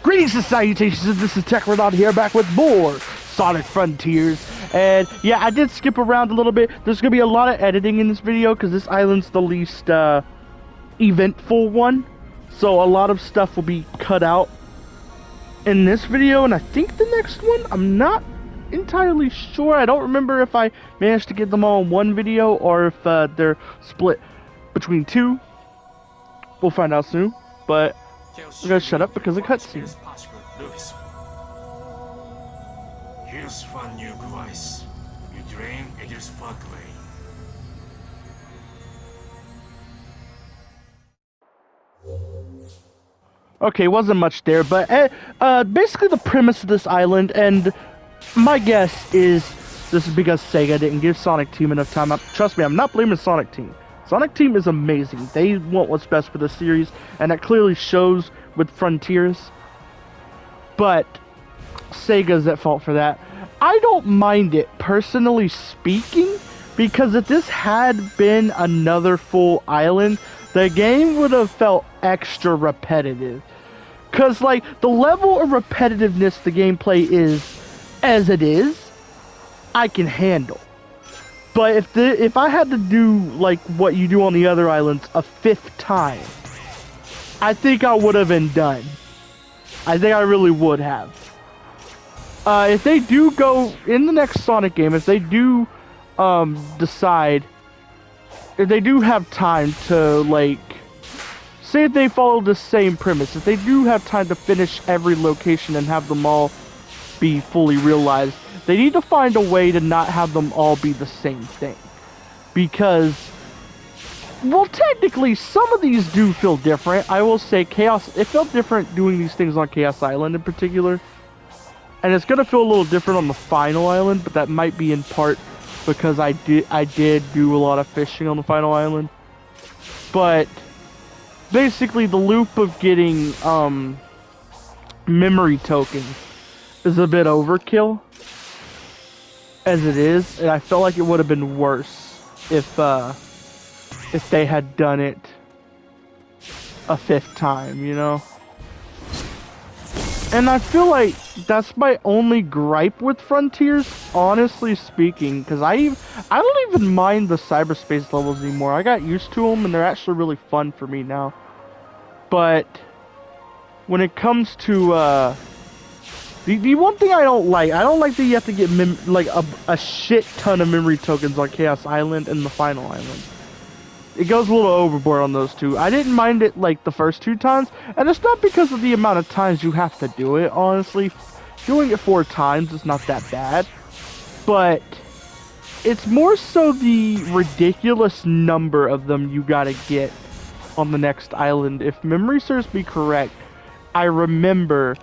Greetings and salutations, this is Techrodot here, back with more Sonic Frontiers. And yeah, I did skip around a little bit. There's going to be a lot of editing in this video because this island's the least eventful one. So a lot of stuff will be cut out in this video, and I think the next one, I'm not entirely sure. I don't remember if I managed to get them all in one video or if they're split between two. We'll find out soon, but I'm gonna shut up because of cutscene. Here's one new device. You drain Edir's floodway. Okay, wasn't much there, but basically the premise of this island, and my guess is this is because Sega didn't give Sonic Team enough time. Trust me, I'm not blaming Sonic Team. Sonic Team is amazing. They want what's best for the series, and that clearly shows with Frontiers. But Sega's at fault for that. I don't mind it, personally speaking, because if this had been another full island, the game would have felt extra repetitive. Because, like, the level of repetitiveness the gameplay is, as it is, I can handle. But if I had to do, like, what you do on the other islands a 5th time, I think I would have been done. I think I really would have. If they do go, in the next Sonic game, if they do decide, if they do have time to, like, say if they follow the same premise, if they do have time to finish every location and have them all be fully realized, they need to find a way to not have them all be the same thing. Because, well, technically, some of these do feel different. I will say Chaos, it felt different doing these things on Chaos Island in particular. And it's going to feel a little different on the final island, but that might be in part because I did do a lot of fishing on the final island. But basically, the loop of getting memory tokens is a bit overkill as it is, and I felt like it would have been worse if they had done it a 5th time, you know? And I feel like that's my only gripe with Frontiers, honestly speaking, because I don't even mind the cyberspace levels anymore. I got used to them, and they're actually really fun for me now. But when it comes to the one thing I don't like that you have to get a shit ton of memory tokens on Chaos Island and the final island. It goes a little overboard on those two. I didn't mind it like the first 2 times, and it's not because of the amount of times you have to do it, honestly. Doing it 4 times is not that bad, but it's more so the ridiculous number of them you gotta get on the next island. If memory serves me correct, I remember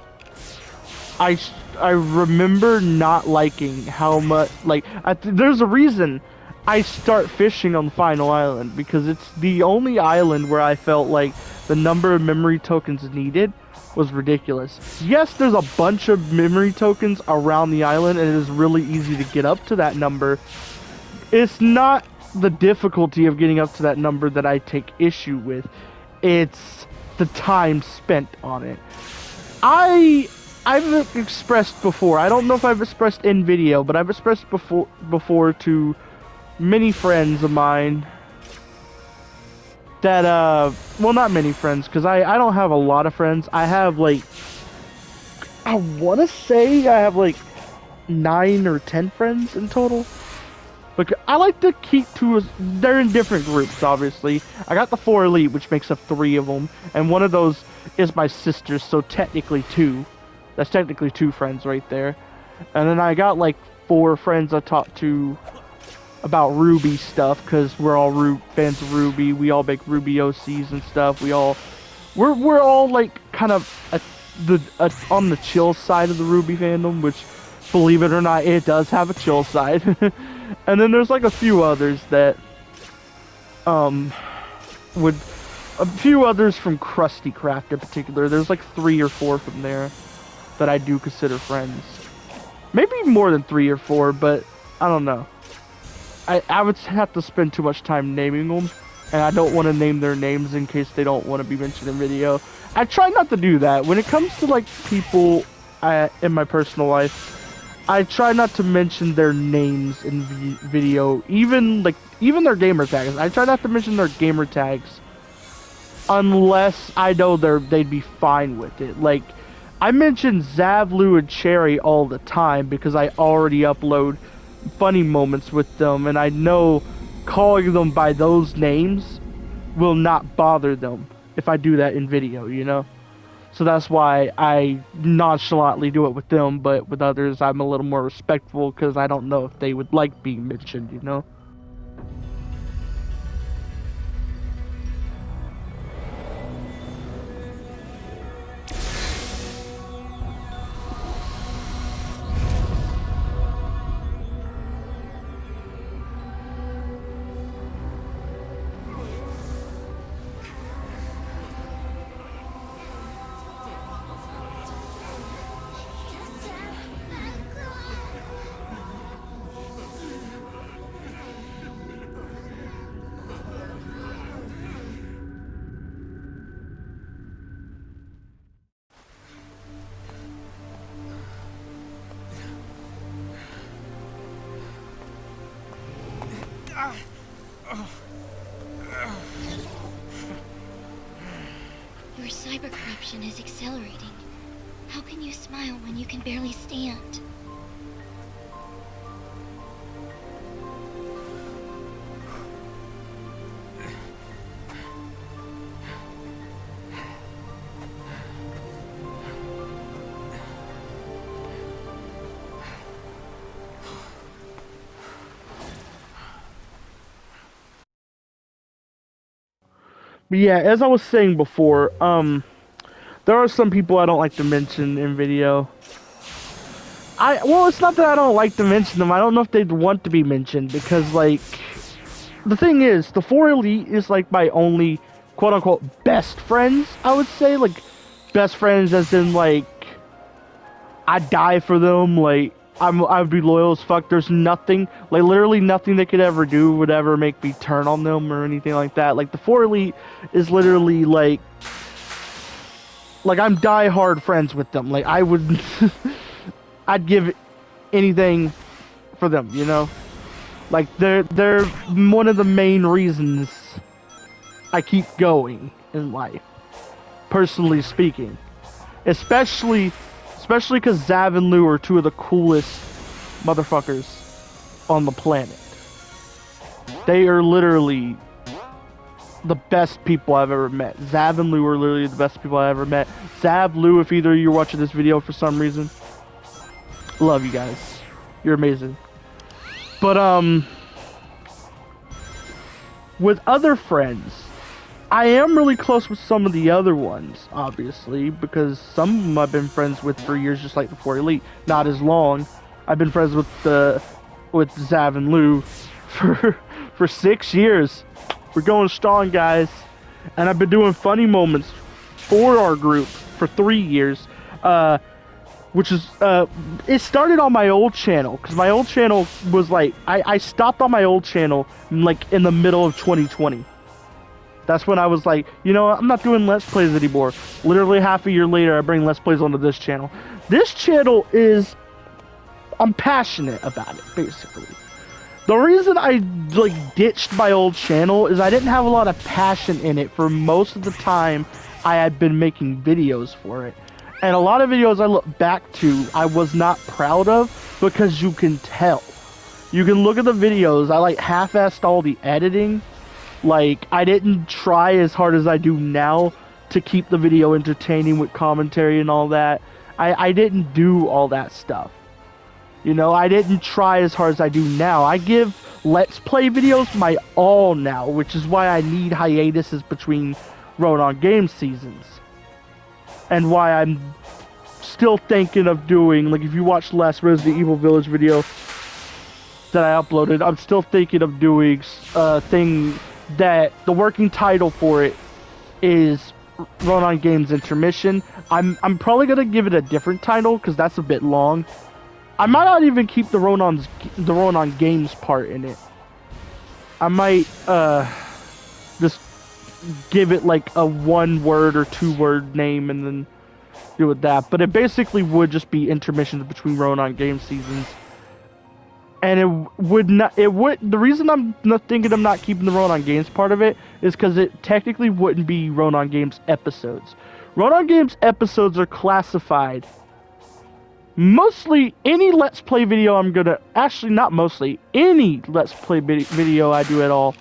not liking how much, like, there's a reason I start fishing on the final island, because it's the only island where I felt like the number of memory tokens needed was ridiculous. Yes, there's a bunch of memory tokens around the island, and it is really easy to get up to that number. It's not the difficulty of getting up to that number that I take issue with. It's the time spent on it. I've expressed before, I don't know if I've expressed in video, but I've expressed before to many friends of mine that, well, not many friends, because I don't have a lot of friends. I have, like, I want to say I have, like, 9 or 10 friends in total. But I like to keep they're in different groups, obviously. I got the 4 Elite, which makes up 3 of them, and one of those is my sister, so technically 2. That's technically 2 friends right there. And then I got, like, 4 friends I talk to about Ruby stuff, because we're all fans of Ruby. We all make Ruby OCs and stuff. We're all like kind of on the chill side of the Ruby fandom, which, believe it or not, it does have a chill side. And then there's like a few others that With a few others from Krusty Craft in particular. There's like 3 or 4 from there that I do consider friends. Maybe more than 3 or 4, but I don't know. I would have to spend too much time naming them, and I don't want to name their names in case they don't want to be mentioned in video. I try not to do that. When it comes to like people in my personal life, I try not to mention their names in video, even their gamer tags. I try not to mention their gamer tags unless I know they'd be fine with it. Like, I mention Zavlu and Cherry all the time because I already upload funny moments with them, and I know calling them by those names will not bother them if I do that in video, you know? So that's why I nonchalantly do it with them, but with others I'm a little more respectful because I don't know if they would like being mentioned, you know? Your cyber corruption is accelerating. How can you smile when you can barely stand? But yeah, as I was saying before, there are some people I don't like to mention in video. Well, it's not that I don't like to mention them. I don't know if they'd want to be mentioned because, like, the thing is, the 4 Elite is like my only quote-unquote best friends, I would say. Like, best friends as in, like, I'd die for them, like, I would be loyal as fuck. There's nothing, like, literally nothing they could ever do would ever make me turn on them or anything like that. Like, the 4 Elite is literally, like I'm die-hard friends with them. Like, I would, I'd give anything for them, you know? Like, they're one of the main reasons I keep going in life, personally speaking. Especially because Zav and Lou are 2 of the coolest motherfuckers on the planet. They are literally the best people I've ever met. Zav and Lou are literally the best people I've ever met. Zav, Lou, if either of you are watching this video for some reason, love you guys. You're amazing. But, with other friends, I am really close with some of the other ones, obviously, because some of them I've been friends with for years, just like the 4 Elite. Not as long. I've been friends with Zav and Lou for 6 years. We're going strong, guys. And I've been doing funny moments for our group for 3 years, which is, it started on my old channel, because my old channel was like, I stopped on my old channel, like, in the middle of 2020. That's when I was like, you know what, I'm not doing Let's Plays anymore. Literally half a year later, I bring Let's Plays onto this channel. This channel is, I'm passionate about it, basically. The reason I, like, ditched my old channel is I didn't have a lot of passion in it for most of the time I had been making videos for it. And a lot of videos I look back to, I was not proud of, because you can tell. You can look at the videos, I, like, half-assed all the editing. Like, I didn't try as hard as I do now to keep the video entertaining with commentary and all that. I didn't do all that stuff. You know, I didn't try as hard as I do now. I give Let's Play videos my all now, which is why I need hiatuses between Ronan game seasons. And why I'm still thinking of doing, like, if you watch the last Resident Evil Village video that I uploaded, I'm still thinking of doing a thing that the working title for it is Ronan Games Intermission. I'm probably gonna give it a different title because that's a bit long. I might not even keep the Ronan Games part in it. I might just give it like a 1-word or 2-word name and then do with that. But it basically would just be intermissions between Ronan Games seasons. And the reason I'm not thinking I'm not keeping the Ronan Games part of it is because it technically wouldn't be Ronan Games episodes. Ronan Games episodes are classified. Mostly any Let's Play video any Let's Play video I do at all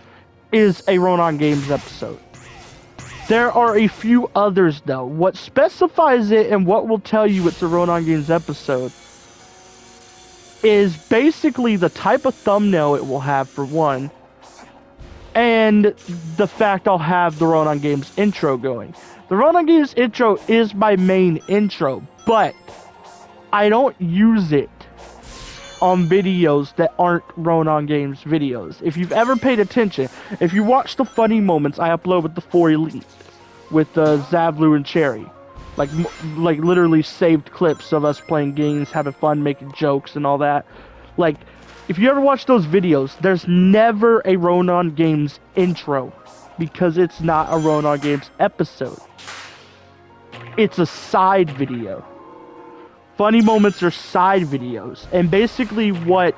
is a Ronan Games episode. There are a few others though. What specifies it and what will tell you it's a Ronan Games episode is basically the type of thumbnail it will have for one, and the fact I'll have the Ronan Games intro going. The Ronan Games intro is my main intro, but I don't use it on videos that aren't Ronan Games videos. If you've ever paid attention, if you watch the funny moments I upload with the 4 Elite, with Zavlu and Cherry, like literally saved clips of us playing games, having fun, making jokes and all that. Like, if you ever watch those videos, there's never a Ronan Games intro because it's not a Ronan Games episode. It's a side video. Funny moments are side videos. And basically what,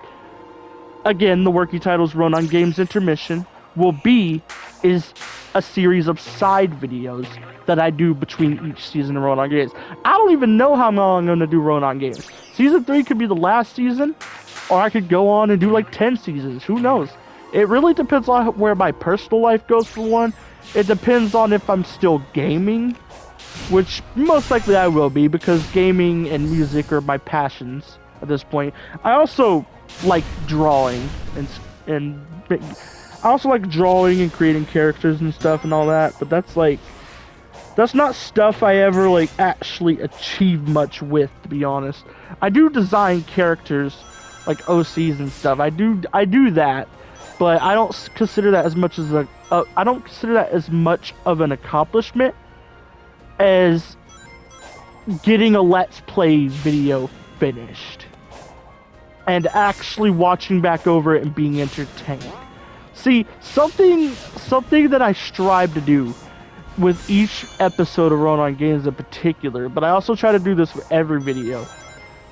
again, the working title is Ronan Games Intermission, will be is a series of side videos that I do between each season of Ronan Games. I don't even know how long I'm going to do Ronan Games. Season 3 could be the last season, or I could go on and do like 10 seasons. Who knows? It really depends on where my personal life goes, for one. It depends on if I'm still gaming, which most likely I will be, because gaming and music are my passions at this point. I also like drawing and I also like drawing and creating characters and stuff and all that, but that's not stuff I ever like actually achieve much with, to be honest. I do design characters like OCs and stuff. I do that, but I don't consider that as much as I don't consider that as much of an accomplishment as getting a Let's Play video finished and actually watching back over it and being entertained. See, something that I strive to do with each episode of Ronan Games in particular, but I also try to do this with every video.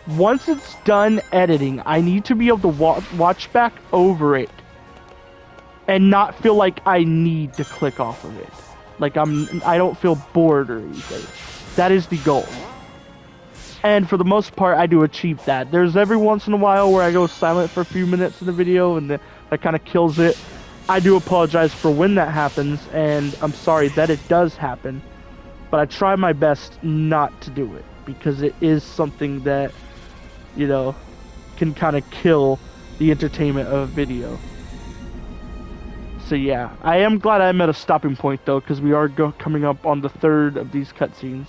Once it's done editing, I need to be able to watch back over it and not feel like I need to click off of it. Like I don't feel bored or anything. That is the goal. And for the most part, I do achieve that. There's every once in a while where I go silent for a few minutes in the video and that kind of kills it. I do apologize for when that happens, and I'm sorry that it does happen. But I try my best not to do it, because it is something that, you know, can kind of kill the entertainment of a video. So yeah, I am glad I'm at a stopping point though, because we are coming up on the 3rd of these cutscenes.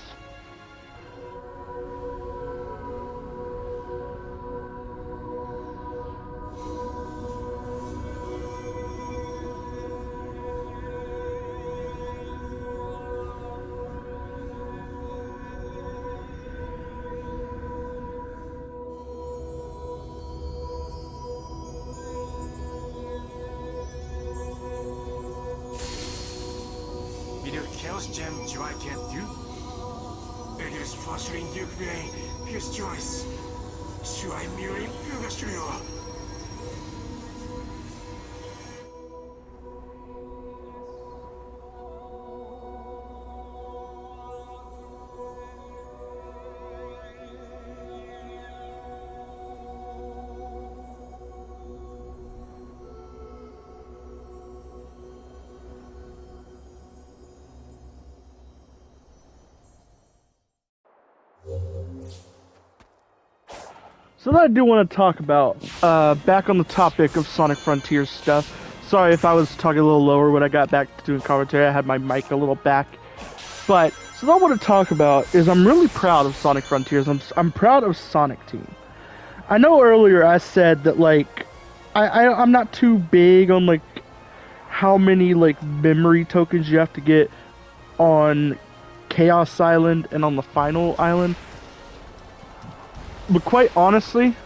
Chaos Gem Joy can't do? It is frustrating you play his choice. Shuai Muri Fugashuyo. So that I do want to talk about, back on the topic of Sonic Frontiers stuff. Sorry if I was talking a little lower when I got back to doing commentary. I had my mic a little back. But, so what I want to talk about is I'm really proud of Sonic Frontiers. I'm proud of Sonic Team. I know earlier I said that, like, I'm not too big on, like, how many like memory tokens you have to get on Chaos Island and on the final island. But quite honestly,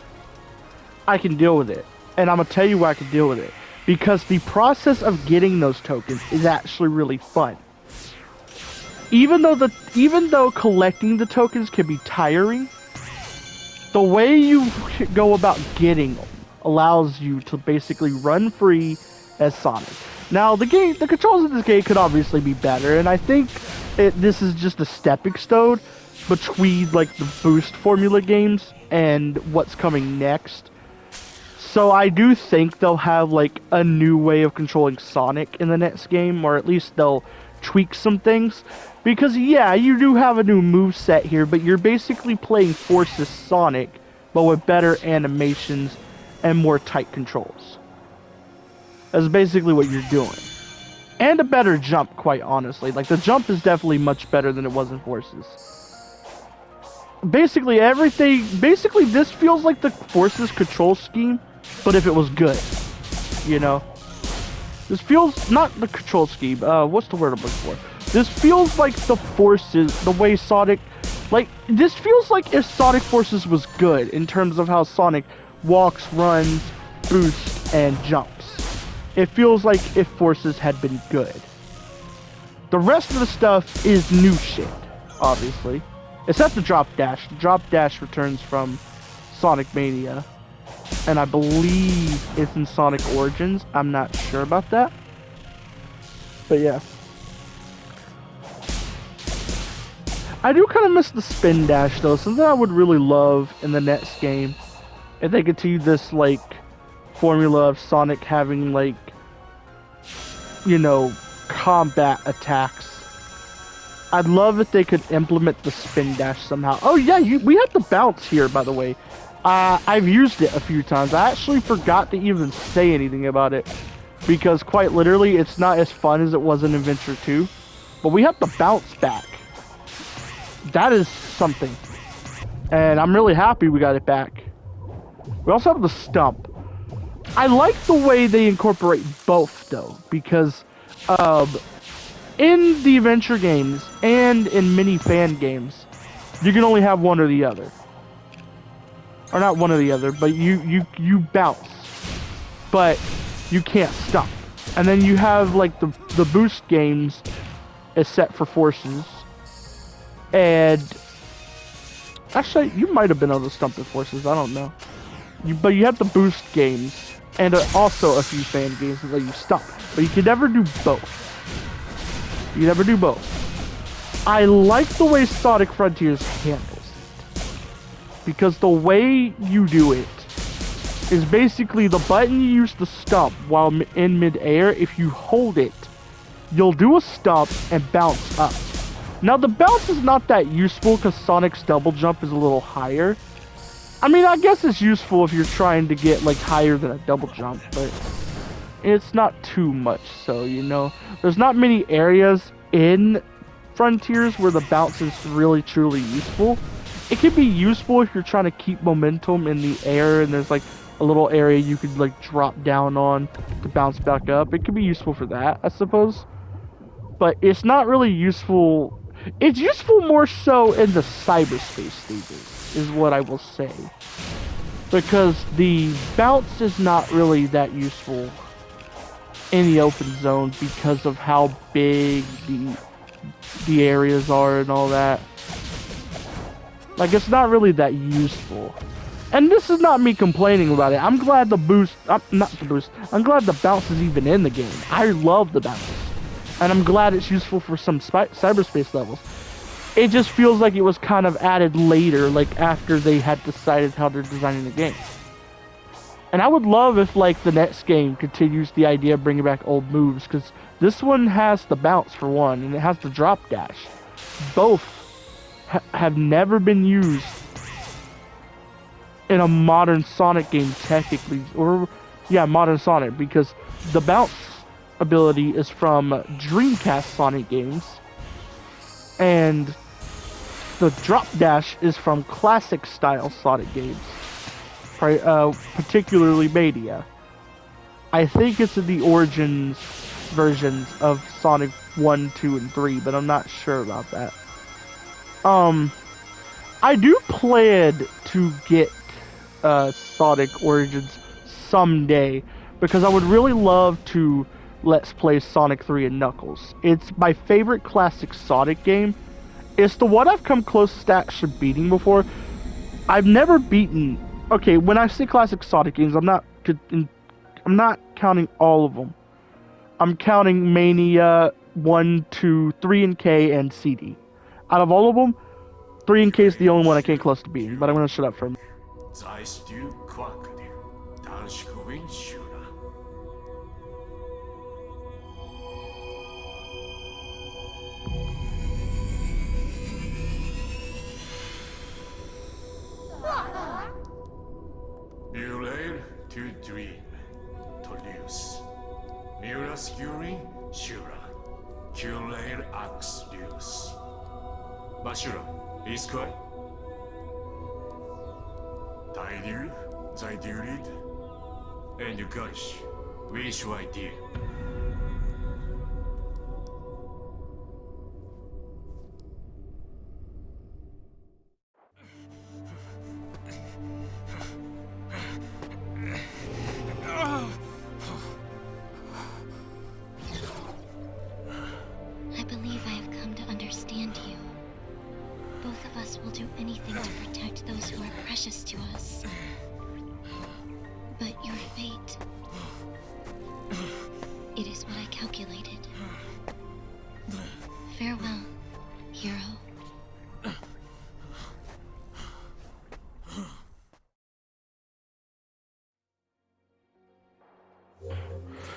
I can deal with it. And I'm gonna tell you why I can deal with it. Because the process of getting those tokens is actually really fun. Even though collecting the tokens can be tiring, the way you go about getting them allows you to basically run free as Sonic. Now, the controls of this game could obviously be better, and I think this is just a stepping stone between like the Boost formula games and what's coming next. So I do think they'll have like a new way of controlling Sonic in the next game, or at least they'll tweak some things. Because yeah, you do have a new moveset here, but you're basically playing Forces Sonic, but with better animations and more tight controls. That's basically what you're doing. And a better jump, quite honestly. Like, the jump is definitely much better than it was in Forces. Basically, this feels like the Forces control scheme, but if it was good. You know? This feels, not the control scheme, what's the word I'm looking for? This feels like the Forces, the way Sonic, like, this feels like if Sonic Forces was good in terms of how Sonic walks, runs, boosts, and jumps. It feels like if Forces had been good. The rest of the stuff is new shit, obviously. Except the Drop Dash. The Drop Dash returns from Sonic Mania. And I believe it's in Sonic Origins. I'm not sure about that. But yeah. I do kind of miss the Spin Dash though. Something I would really love in the next game. If they continue this like formula of Sonic having like, you know, combat attacks. I'd love if they could implement the Spin Dash somehow. Oh yeah, we have the bounce here, by the way. I've used it a few times. I actually forgot to even say anything about it. Because quite literally, it's not as fun as it was in Adventure 2. But we have the bounce back. That is something. And I'm really happy we got it back. We also have the stump. I like the way they incorporate both, though. Because in the adventure games and in mini fan games, you can only have one or the other. Or not one or the other, but you bounce. But you can't stump. And then you have like the boost games is set for Forces. And actually, you might have been able to stump the Forces, I don't know. But you have the boost games and also a few fan games that let you stump. But you can never do both. You never do both. I like the way Sonic Frontiers handles it. Because the way you do it is basically the button you use to stump while in midair. If you hold it, you'll do a stump and bounce up. Now the bounce is not that useful because Sonic's double jump is a little higher. I mean, I guess it's useful if you're trying to get like higher than a double jump, but it's not too much. So, you know, there's not many areas in Frontiers where the bounce is really truly useful. It can be useful if you're trying to keep momentum in the air and there's like a little area you could like drop down on to bounce back up. It could be useful for that, I suppose. But it's not really useful. It's useful more so in the cyberspace stages, is what I will say. Because the bounce is not really that useful in the open zone because of how big the areas are and all that. Like, it's not really that useful. And this is not me complaining about it. I'm glad the boost, not the boost, I'm glad the bounce is even in the game. I love the bounce. And I'm glad it's useful for some cyberspace levels. It just feels like it was kind of added later, like after they had decided how they're designing the game. And I would love if like the next game continues the idea of bringing back old moves, because this one has the bounce for one, and it has the drop dash. Both have never been used in a modern Sonic game technically, or yeah, modern Sonic, because the bounce ability is from Dreamcast Sonic games, and the drop dash is from classic style Sonic games, particularly Mania. I think it's in the Origins versions of Sonic 1, 2, and 3, but I'm not sure about that. I do plan to get Sonic Origins someday, because I would really love to Let's Play Sonic 3 and Knuckles. It's my favorite classic Sonic game. It's the one I've come closest to actually beating before. I've never beaten... Okay, when I say classic Sonic games, I'm not counting all of them. I'm counting Mania 1, 2, 3 and K, and CD. Out of all of them, 3 and K is the only one I came close to beating, but I'm gonna shut up for a minute. 在してるクワンカで男子校員集団 Mule to dream, to lose. Mura skewering, Shura. Kulail axe loose. Mashura, is good. 大流 thy duty, and you gush, wish idea. I believe I have come to understand you. Both of us will do anything to protect those who are precious to us. But your fate... It is what I calculated. Farewell, hero.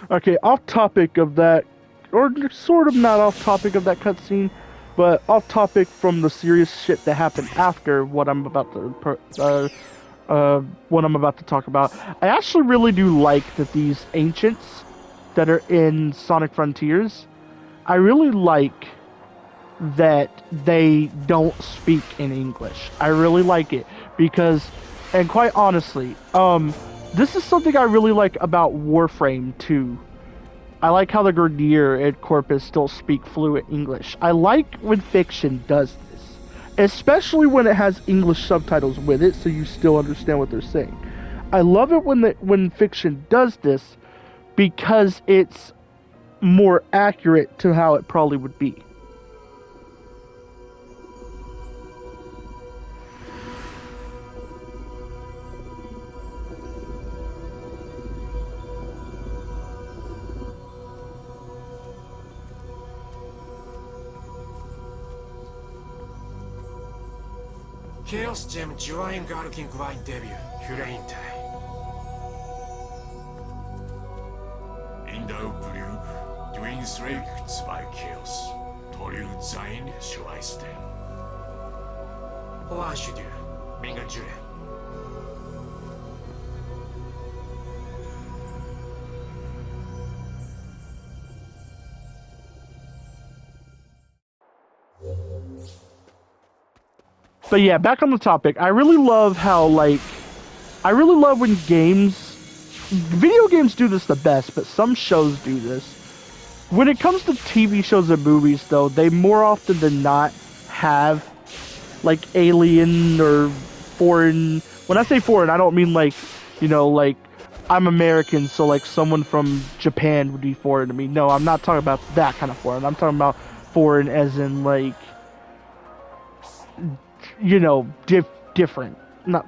Okay, off topic of that, or sort of not off topic of that cutscene, but off topic from the serious shit that happened after what I'm about to talk about. I actually really do like that these ancients that are in Sonic Frontiers, I really like that they don't speak in English. I really like it because, and quite honestly, this is something I really like about Warframe 2. I like how the Grenadier and Corpus still speak fluent English. I like when fiction does this, especially when it has English subtitles with it, so you still understand what they're saying. I love it when fiction does this because it's more accurate to how it probably would be. Chaos Gem Join Garkin Grind debut, Hurain Tai. Indo Blue, Twin Slave, Zwei Chaos, Toru Zain, Schweisten. Oashudu, Minga Jure. But yeah, back on the topic, I really love how, I really love when video games do this the best, but some shows do this. When it comes to TV shows and movies, though, they more often than not have, alien or foreign... When I say foreign, I don't mean, I'm American, so, someone from Japan would be foreign to me. No, I'm not talking about that kind of foreign. I'm talking about foreign as in, different. Not,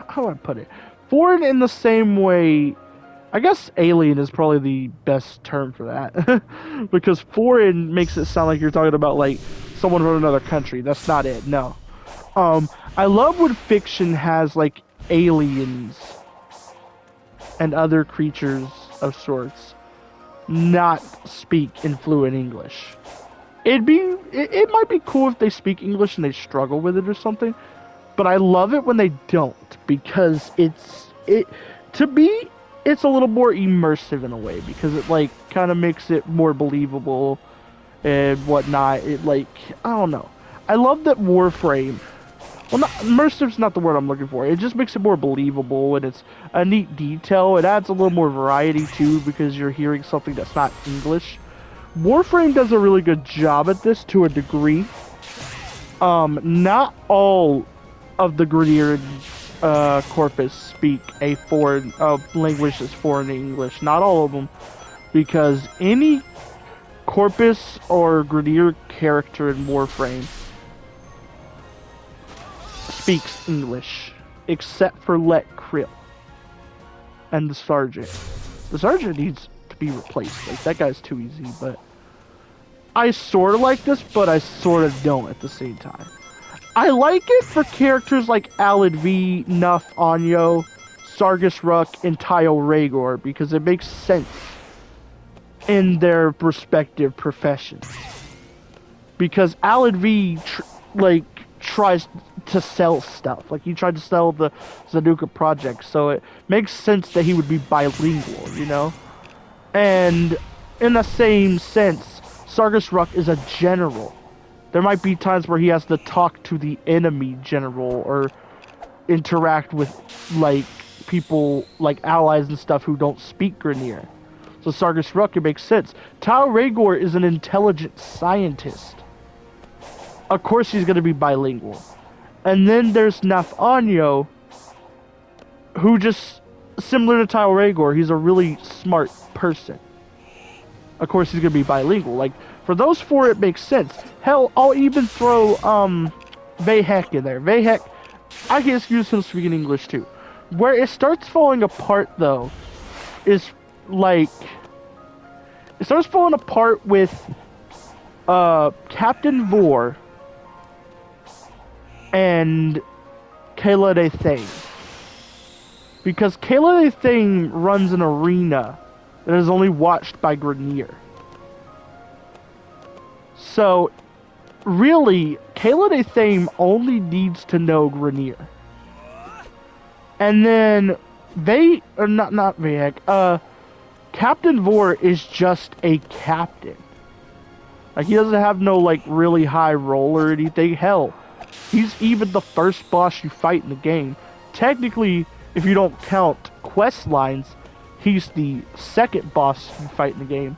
how do I put it? Foreign in the same way, I guess alien is probably the best term for that. Because foreign makes it sound like you're talking about, someone from another country. That's not it, no. I love when fiction has, aliens and other creatures of sorts not speak in fluent English. It might be cool if they speak English and they struggle with it or something, but I love it when they don't, because to me it's a little more immersive in a way, because it kind of makes it more believable and whatnot. I don't know. I love that Warframe well, not immersive's not the word I'm looking for. It just makes it more believable, and it's a neat detail. It adds a little more variety too because you're hearing something that's not English. Warframe does a really good job at this to a degree. Not all of the Grineer corpus speak a foreign language that's foreign to English. Not all of them, because any corpus or Grineer character in Warframe speaks English, except for Let Krill and the Sergeant. The Sergeant needs to be replaced. Like, that guy's too easy, but I sort of like this, but I sort of don't at the same time. I like it for characters like Alad V, Nuff, Anyo, Sargus Ruk, and Tyo Rhaegor because it makes sense in their respective professions. Because Alad V, tries to sell stuff. Like, he tried to sell the Zanuka project, so it makes sense that he would be bilingual, you know? And in the same sense, Sargus Ruk is a general. There might be times where he has to talk to the enemy general or interact with, like, people, like allies and stuff who don't speak Grineer. So Sargus Ruk, it makes sense. Tyo Rhaegor is an intelligent scientist. Of course he's going to be bilingual. And then there's Nuff Anyo, who just, similar to Tyo Rhaegor, he's a really smart person. Of course he's going to be bilingual. Like, for those four, it makes sense. Hell, I'll even throw, Vahek in there. Vahek, I can excuse him speaking English too. Where it starts falling apart, though, is, like, it starts falling apart with, Captain Vor and Kayla de Thane. Because Kayla de Thane runs an arena that is only watched by Grineer. So, really, Kayla de Thane only needs to know Grineer. And then, not Vahek, Captain Vor is just a captain. Like, he doesn't have no, like, really high role or anything. Hell, he's even the first boss you fight in the game. Technically, if you don't count quest lines, he's the second boss you fight in the game.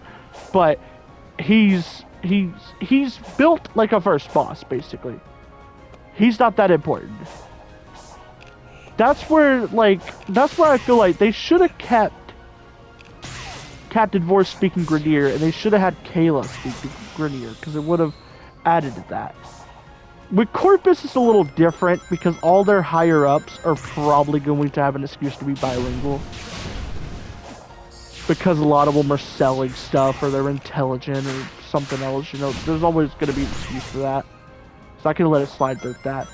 But he's built like a first boss, basically. He's not that important. That's where I feel like they should have kept Captain Vor speaking Grineer, and they should have had Kayla speaking Grineer, because it would have added to that. With Corpus, it's a little different, because all their higher-ups are probably going to have an excuse to be bilingual. Because a lot of them are selling stuff, or they're intelligent, or something else, you know. There's always going to be an excuse for that. So I can let it slide with that.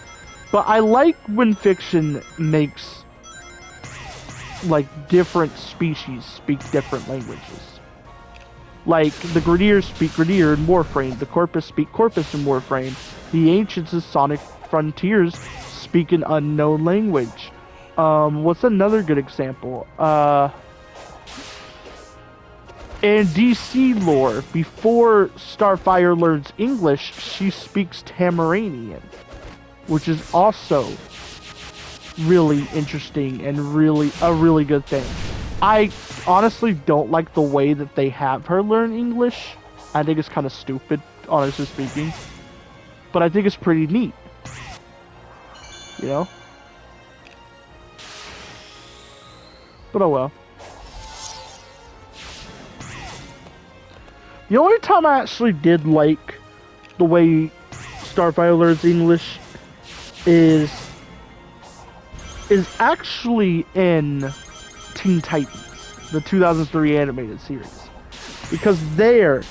But I like when fiction makes, like, different species speak different languages. Like, the Grineers speak Grineer in Warframe, the Corpus speak Corpus in Warframe, the Ancients in Sonic Frontiers speak an unknown language. What's another good example? In DC lore, before Starfire learns English, she speaks Tamaranian, which is also really interesting and a really good thing. I honestly don't like the way that they have her learn English. I think it's kind of stupid, honestly speaking. But I think it's pretty neat. You know? But oh well. The only time I actually did like the way Starfire learns English is actually in Teen Titans, the 2003 animated series. Because there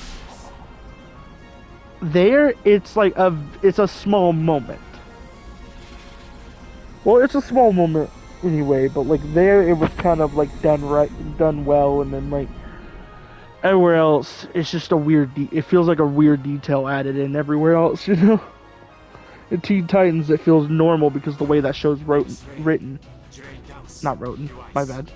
it's like it's a small moment. Well, it's a small moment anyway, but like there it was kind of like done well, and then like everywhere else it's just a weird it feels like a weird detail added in everywhere else, you know. In Teen Titans it feels normal because the way that show's written. Not written, my bad.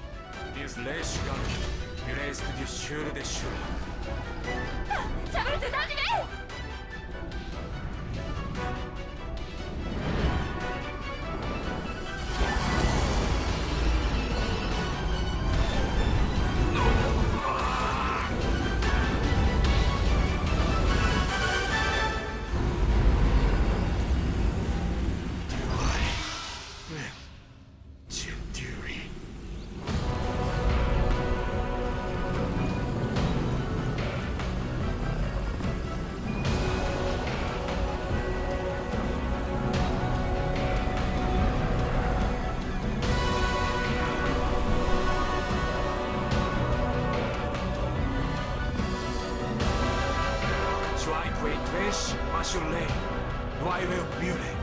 try great fish, Mashule, I will build it.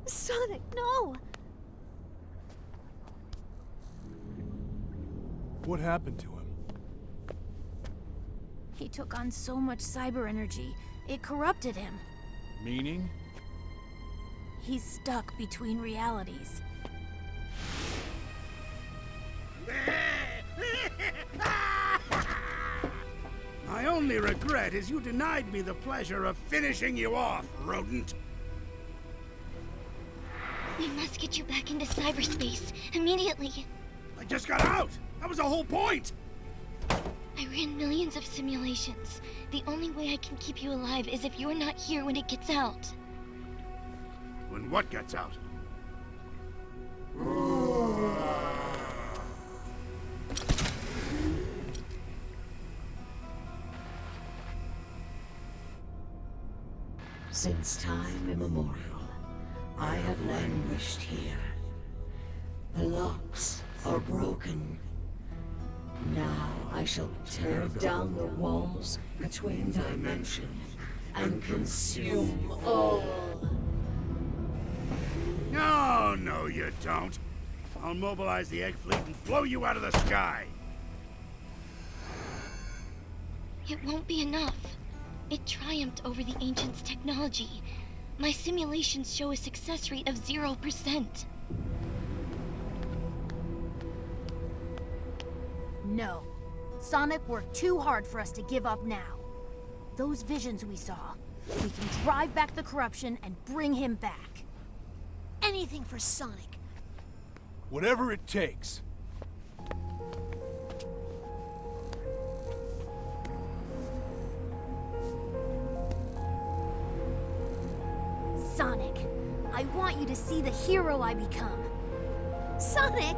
Sonic, no! What happened to him? He took on so much cyber energy, it corrupted him. Meaning? He's stuck between realities. My only regret is you denied me the pleasure of finishing you off, rodent. We must get you back into cyberspace immediately. I just got out! That was the whole point! I ran millions of simulations. The only way I can keep you alive is if you're not here when it gets out. When what gets out? Since time immemorial, I have languished here. The locks are broken. Now I shall tear down the walls between dimensions and consume all. No, no you don't. I'll mobilize the egg fleet and blow you out of the sky. It won't be enough. It triumphed over the Ancients' technology. My simulations show a success rate of 0%. No. Sonic worked too hard for us to give up now. Those visions we saw, we can drive back the corruption and bring him back. Anything for Sonic. Whatever it takes. Sonic, I want you to see the hero I become. Sonic,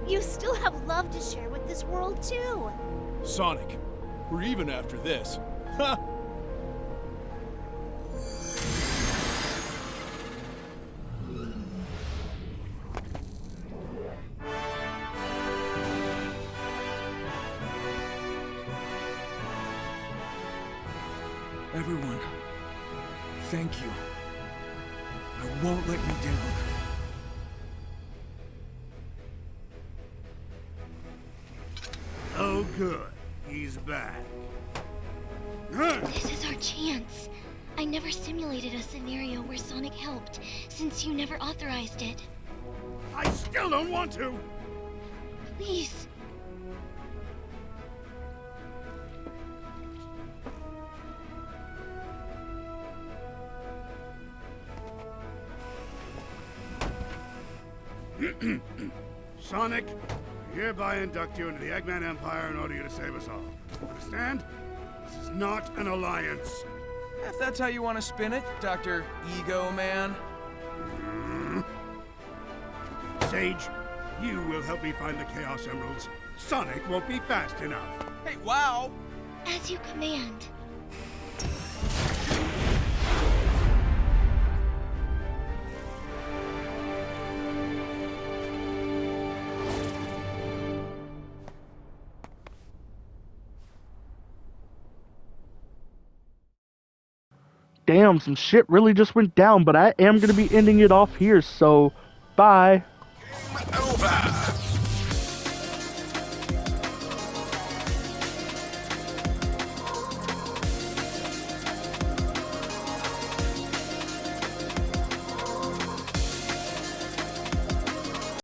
you still have love to share with this world too. Sonic, we're even after this. Ha! Everyone, thank you. I won't let you down. Oh, good. He's back. Huh. This is our chance. I never simulated a scenario where Sonic helped, since you never authorized it. I still don't want to. Please. Sonic, I hereby induct you into the Eggman Empire in order you to save us all. Understand? This is not an alliance. If that's how you want to spin it, Dr. Ego Man. Sage, you will help me find the Chaos Emeralds. Sonic won't be fast enough. Hey, wow! As you command. damn, some shit really just went down, but I am going to be ending it off here, so bye. Over.